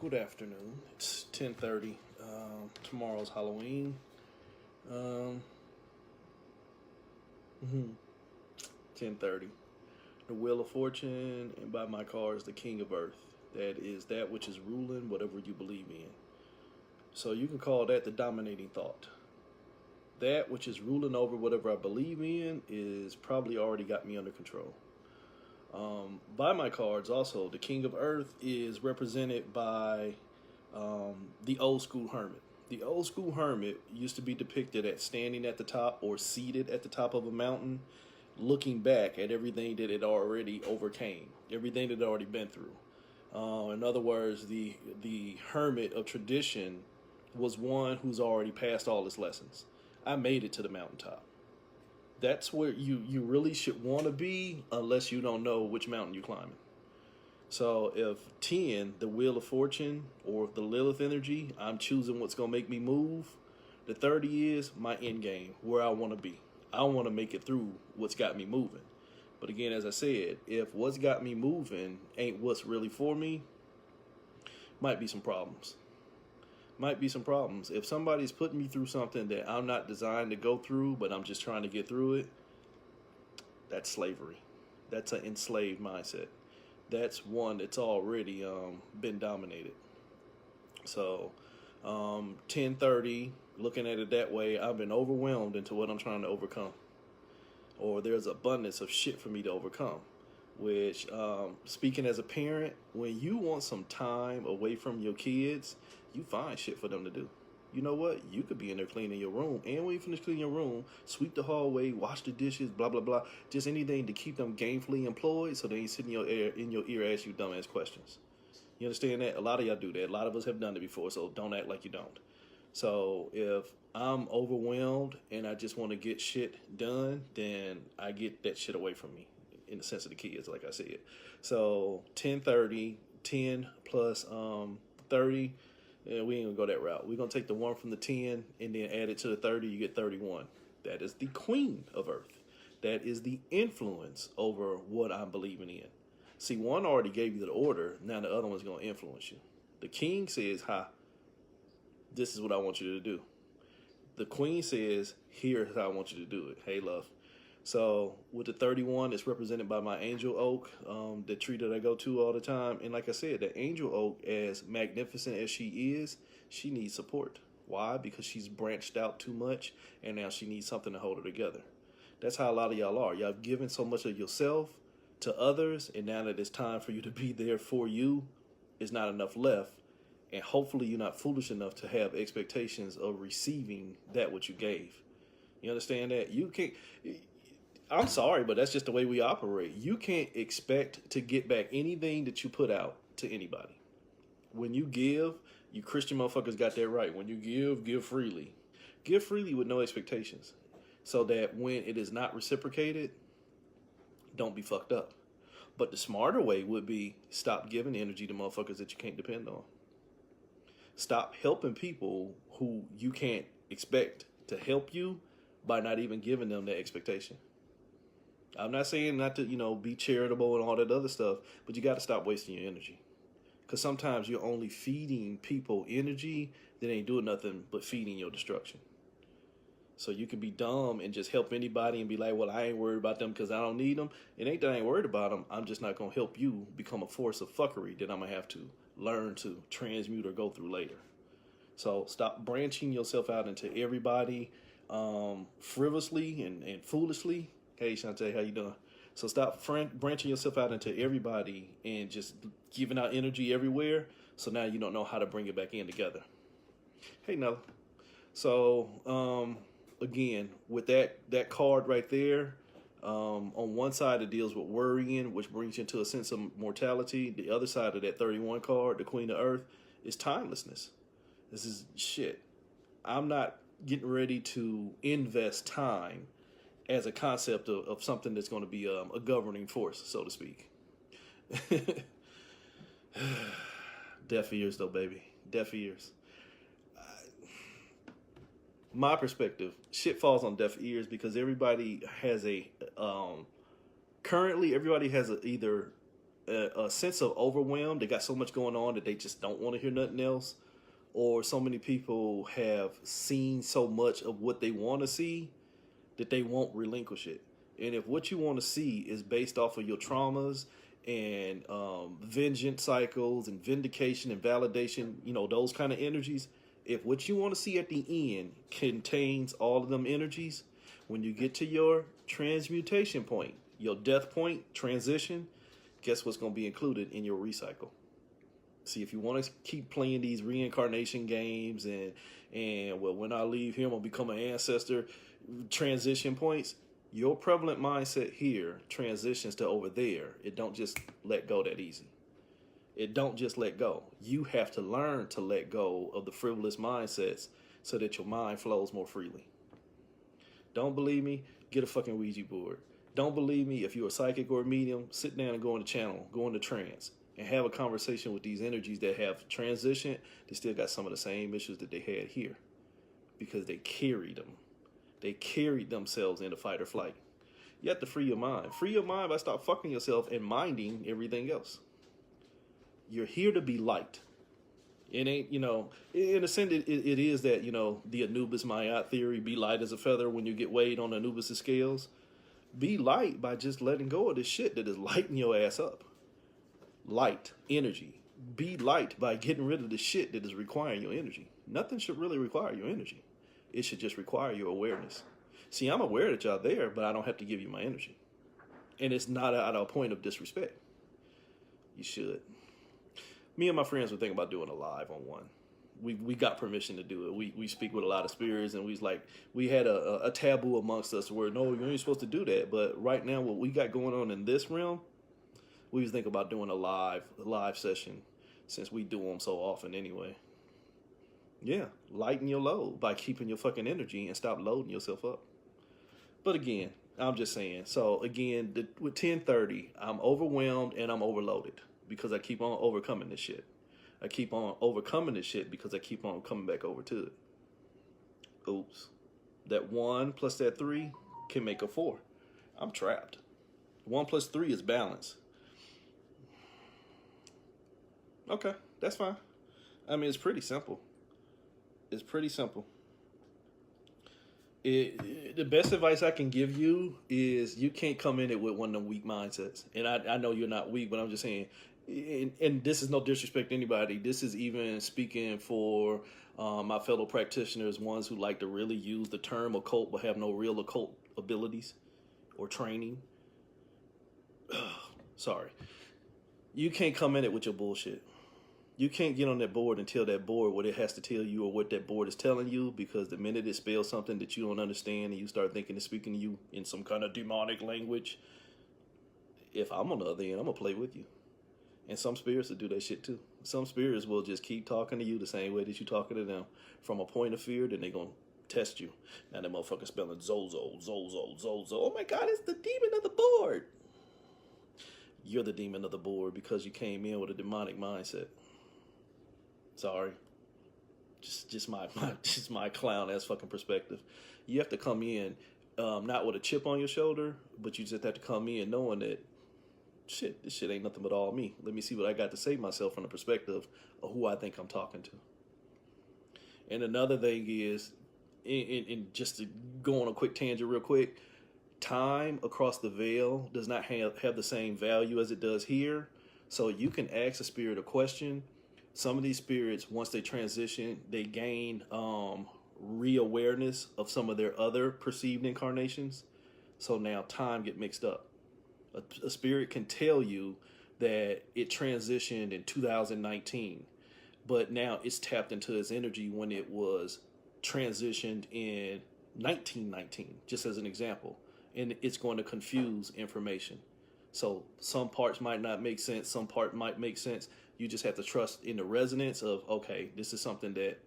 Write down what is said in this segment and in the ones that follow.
Good afternoon. It's 10:30. Tomorrow's Halloween. Um, 10:30. The Wheel of Fortune, and by my cards, the King of Earth. That is that which is ruling whatever you believe in. So you can call that the dominating thought. That which is ruling over whatever I believe in is probably already got me under control. By my cards, also, the King of Earth is represented by the old school hermit. The old school hermit used to be depicted as standing at the top or seated at the top of a mountain, looking back at everything that it already overcame, everything that it already been through. In other words, the hermit of tradition was one who's already passed all his lessons. I made it to the mountaintop. That's where you really should want to be, unless you don't know which mountain you're climbing. So if 10, the Wheel of Fortune, or the Lilith energy, I'm choosing what's going to make me move. The 30 is my end game, where I want to be. I want to make it through what's got me moving. But again, as I said, if what's got me moving ain't what's really for me, might be some problems. Might be some problems. If somebody's putting me through something that I'm not designed to go through, but I'm just trying to get through it, that's slavery. That's an enslaved mindset. That's one that's already been dominated. So 10:30, looking at it that way, I've been overwhelmed into what I'm trying to overcome. Or there's abundance of shit for me to overcome. Which, speaking as a parent, when you want some time away from your kids, you find shit for them to do. You know what? You could be in there cleaning your room, and when you finish cleaning your room, sweep the hallway, wash the dishes, blah blah blah. Just anything to keep them gainfully employed, so they ain't sitting in your ear ask you dumbass questions. You understand that? A lot of y'all do that. A lot of us have done it before, so don't act like you don't. So if I'm overwhelmed and I just want to get shit done, then I get that shit away from me, in the sense of the kids, like I said. So 10:30, 10 plus 30. Yeah, we ain't gonna go that route. We're gonna take the 1 from the 10 and then add it to the 30, you get 31. That is the Queen of Earth. That is the influence over what I'm believing in. See, one already gave you the order, now the other one's gonna influence you. The King says, this is what I want you to do. The Queen says, here's how I want you to do it. Hey, love. So with the 31, it's represented by my angel oak, the tree that I go to all the time. And like I said, the angel oak, as magnificent as she is, she needs support. Why? Because she's branched out too much, and now she needs something to hold her together. That's how a lot of y'all are. Y'all have given so much of yourself to others, and now that it's time for you to be there for you, there's not enough left. And hopefully you're not foolish enough to have expectations of receiving that which you gave. You understand that? You can't... I'm sorry, but that's just the way we operate. You can't expect to get back anything that you put out to anybody. When you give, you Christian motherfuckers got that right. When you give freely. Give freely with no expectations. So that when it is not reciprocated, don't be fucked up. But the smarter way would be stop giving energy to motherfuckers that you can't depend on. Stop helping people who you can't expect to help you by not even giving them that expectation. I'm not saying not to, be charitable and all that other stuff, but you got to stop wasting your energy. Because sometimes you're only feeding people energy that ain't doing nothing but feeding your destruction. So you can be dumb and just help anybody and be like, well, I ain't worried about them because I don't need them. It ain't that I ain't worried about them. I'm just not going to help you become a force of fuckery that I'm going to have to learn to transmute or go through later. So stop branching yourself out into everybody frivolously and foolishly. Hey, Shantae, how you doing? So stop branching yourself out into everybody and just giving out energy everywhere. So now you don't know how to bring it back in together. Hey, Nella. So, again, with that card right there, on one side it deals with worrying, which brings you into a sense of mortality. The other side of that 31 card, the Queen of Earth, is timelessness. This is shit. I'm not getting ready to invest time as a concept of something that's going to be a governing force, so to speak. Deaf ears, though, baby. Deaf ears. My perspective, shit falls on deaf ears because everybody has currently everybody has either a sense of overwhelm. They got so much going on that they just don't want to hear nothing else. Or so many people have seen so much of what they want to see that they won't relinquish it. And if what you want to see is based off of your traumas and vengeance cycles and vindication and validation, those kind of energies, if what you want to see at the end contains all of them energies, when you get to your transmutation point, your death point, transition, guess what's going to be included in your recycle? See, if you want to keep playing these reincarnation games and well, when I leave here, I'm going to become an ancestor, transition points, your prevalent mindset here transitions to over there. It don't just let go that easy. It don't just let go. You have to learn to let go of the frivolous mindsets so that your mind flows more freely. Don't believe me? Get a fucking Ouija board. Don't believe me? If you're a psychic or a medium, sit down and go in the channel, go into trance, and have a conversation with these energies that have transitioned. They still got some of the same issues that they had here because they carried them. They carried themselves into fight or flight. You have to free your mind. Free your mind by stop fucking yourself and minding everything else. You're here to be light. It ain't, in a sense, it is that, the Anubis Mayat theory, be light as a feather when you get weighed on Anubis' scales. Be light by just letting go of this shit that is lighting your ass up. Light, energy. Be light by getting rid of the shit that is requiring your energy. Nothing should really require your energy. It should just require your awareness. See, I'm aware that y'all there, but I don't have to give you my energy. And it's not out of a point of disrespect. You should. Me and my friends were thinking about doing a live on one. We got permission to do it. We speak with a lot of spirits, and we had a taboo amongst us where, no, you ain't supposed to do that. But right now, what we got going on in this realm, we was thinking about doing a live session since we do them so often anyway. Yeah, lighten your load by keeping your fucking energy and stop loading yourself up. But again, I'm just saying. So again, with 1030, I'm overwhelmed and I'm overloaded because I keep on overcoming this shit. I keep on overcoming this shit because I keep on coming back over to it. Oops. That 1 plus that 3 can make a 4. I'm trapped. 1 plus 3 is balance. Okay, that's fine. I mean, it's pretty simple. It's pretty simple. The best advice I can give you is you can't come in it with one of them weak mindsets. And I know you're not weak, but I'm just saying, and this is no disrespect to anybody. This is even speaking for my fellow practitioners, ones who like to really use the term occult but have no real occult abilities or training. Sorry. You can't come in it with your bullshit. You can't get on that board and tell that board what it has to tell you or what that board is telling you, because the minute it spells something that you don't understand and you start thinking it's speaking to you in some kind of demonic language, if I'm on the other end, I'm going to play with you. And some spirits will do that shit too. Some spirits will just keep talking to you the same way that you talking to them from a point of fear, then they're going to test you. Now that motherfucker spelling Zozo. Oh my God, it's the demon of the board. You're the demon of the board because you came in with a demonic mindset. Sorry. Just my clown ass fucking perspective. You have to come in not with a chip on your shoulder, but you just have to come in knowing that shit, this shit ain't nothing but all me. Let me see what I got to say myself from the perspective of who I think I'm talking to. And another thing is, and just to go on a quick tangent real quick, time across the veil does not have the same value as it does here. So you can ask a spirit a question. Some of these spirits, once they transition, they gain re-awareness of some of their other perceived incarnations. So now time get mixed up. A spirit can tell you that it transitioned in 2019, but now it's tapped into its energy when it was transitioned in 1919, just as an example. And it's going to confuse information. So some parts might not make sense, some part might make sense. You just have to trust in the resonance of, okay, this is something that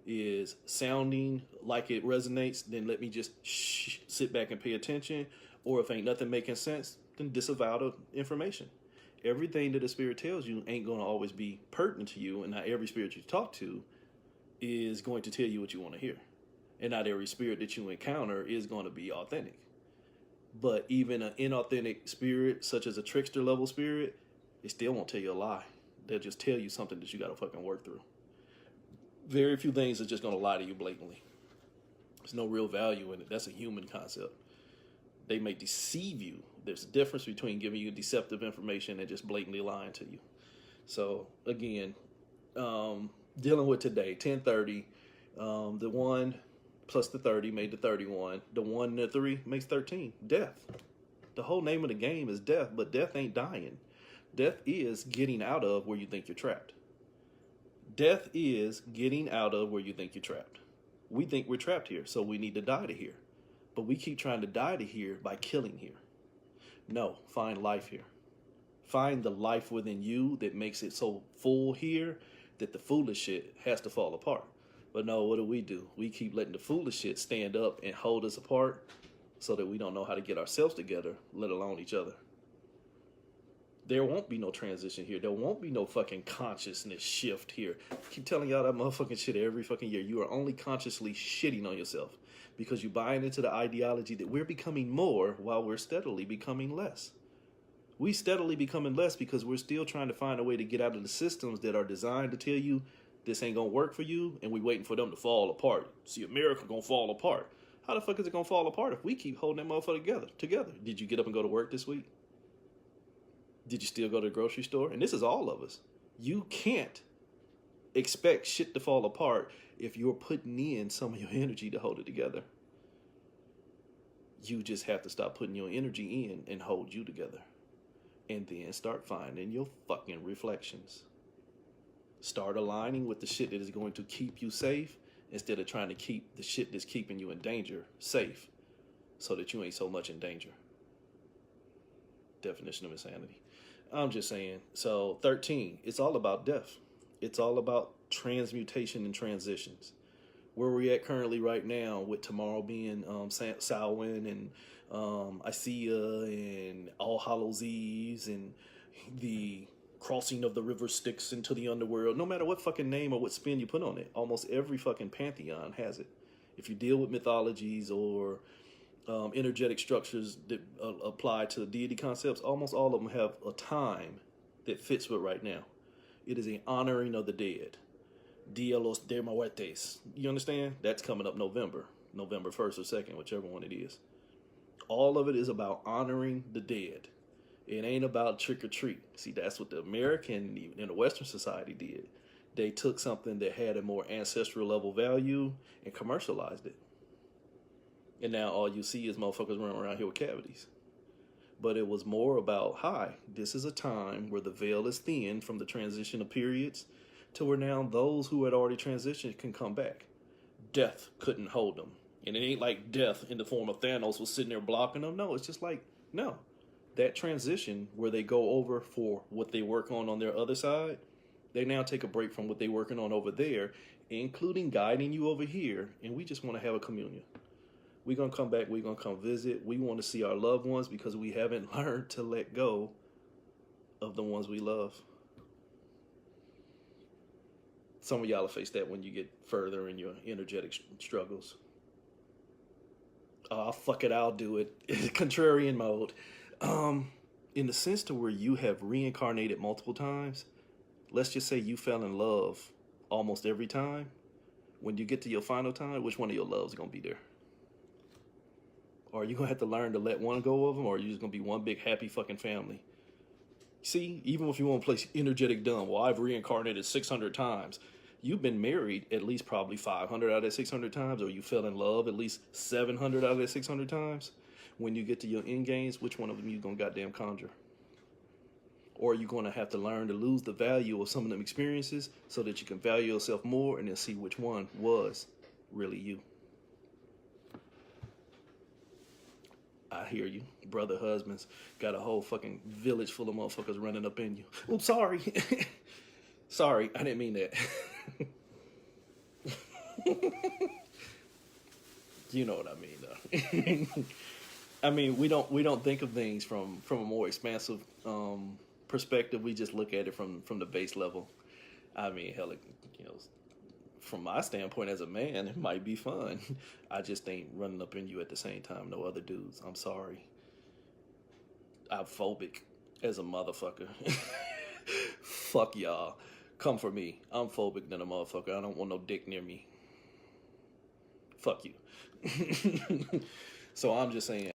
is sounding like it resonates, then let me just sit back and pay attention. Or if ain't nothing making sense, then disavow the information. Everything that a spirit tells you ain't going to always be pertinent to you, and not every spirit you talk to is going to tell you what you want to hear. And not every spirit that you encounter is going to be authentic. But even an inauthentic spirit, such as a trickster level spirit, They still won't tell you a lie. They'll just tell you something that you got to fucking work through. Very few things are just going to lie to you blatantly. There's no real value in it. That's a human concept. They may deceive you. There's a difference between giving you deceptive information and just blatantly lying to you. So, again, dealing with today, 1030, the 1 plus the 30 made the 31. The 1 and the 3 makes 13. Death. The whole name of the game is death, but death ain't dying. Death is getting out of where you think you're trapped. Death is getting out of where you think you're trapped. We think we're trapped here, so we need to die to here. But we keep trying to die to here by killing here. No, find life here. Find the life within you that makes it so full here that the foolish shit has to fall apart. But no, what do? We keep letting the foolish shit stand up and hold us apart so that we don't know how to get ourselves together, let alone each other. There won't be no transition here. There won't be no fucking consciousness shift here. I keep telling y'all that motherfucking shit every fucking year. You are only consciously shitting on yourself because you're buying into the ideology that we're becoming more while we're steadily becoming less. We steadily becoming less because we're still trying to find a way to get out of the systems that are designed to tell you this ain't gonna work for you, and we waiting for them to fall apart. See, America gonna fall apart. How the fuck is it gonna fall apart if we keep holding that motherfucker together? Did you get up and go to work this week? Did you still go to the grocery store? And this is all of us. You can't expect shit to fall apart if you're putting in some of your energy to hold it together. You just have to stop putting your energy in and hold you together. And then start finding your fucking reflections. Start aligning with the shit that is going to keep you safe instead of trying to keep the shit that's keeping you in danger safe so that you ain't so much in danger. Definition of insanity. I'm just saying. So 13, it's all about death. It's all about transmutation and transitions. Where we're at currently right now with tomorrow being Samhain and Isaiah and All Hallows Eves and the crossing of the river Styx into the underworld, no matter what fucking name or what spin you put on it, almost every fucking pantheon has it. If you deal with mythologies or energetic structures that apply to deity concepts, almost all of them have a time that fits with right now. It is an honoring of the dead. Dia los de Muertes. You understand? That's coming up November 1st or 2nd, whichever one it is. All of it is about honoring the dead. It ain't about trick or treat. See, that's what the American and the Western society did. They took something that had a more ancestral level value and commercialized it. And now all you see is motherfuckers running around here with cavities. But it was more about, hi, this is a time where the veil is thin from the transition of periods to where now those who had already transitioned can come back. Death couldn't hold them. And it ain't like death in the form of Thanos was sitting there blocking them. No, it's just like, no. That transition where they go over for what they work on their other side, they now take a break from what they're working on over there, including guiding you over here, and we just want to have a communion. We're going to come back, we're going to come visit. We want to see our loved ones because we haven't learned to let go of the ones we love. Some of y'all will face that when you get further in your energetic struggles. Oh, fuck it, I'll do it. Contrarian mode. In the sense to where you have reincarnated multiple times, let's just say you fell in love almost every time. When you get to your final time, which one of your loves is going to be there? Or are you going to have to learn to let one go of them, or are you just going to be one big happy fucking family? See, even if you want to play energetic dumb, well, I've reincarnated 600 times. You've been married at least probably 500 out of that 600 times, or you fell in love at least 700 out of that 600 times. When you get to your end games, which one of them you going to goddamn conjure? Or are you going to have to learn to lose the value of some of them experiences so that you can value yourself more and then see which one was really you? I hear you. Brother husbands got a whole fucking village full of motherfuckers running up in you. Oh, sorry. Sorry, I didn't mean that. You know what I mean, though. I mean, we don't think of things from a more expansive perspective. We just look at it from the base level. I mean, hell, you know, from my standpoint as a man, it might be fun. I just ain't running up in you at the same time. No other dudes. I'm sorry. I'm phobic as a motherfucker. Fuck y'all. Come for me. I'm phobic than a motherfucker. I don't want no dick near me. Fuck you. So I'm just saying.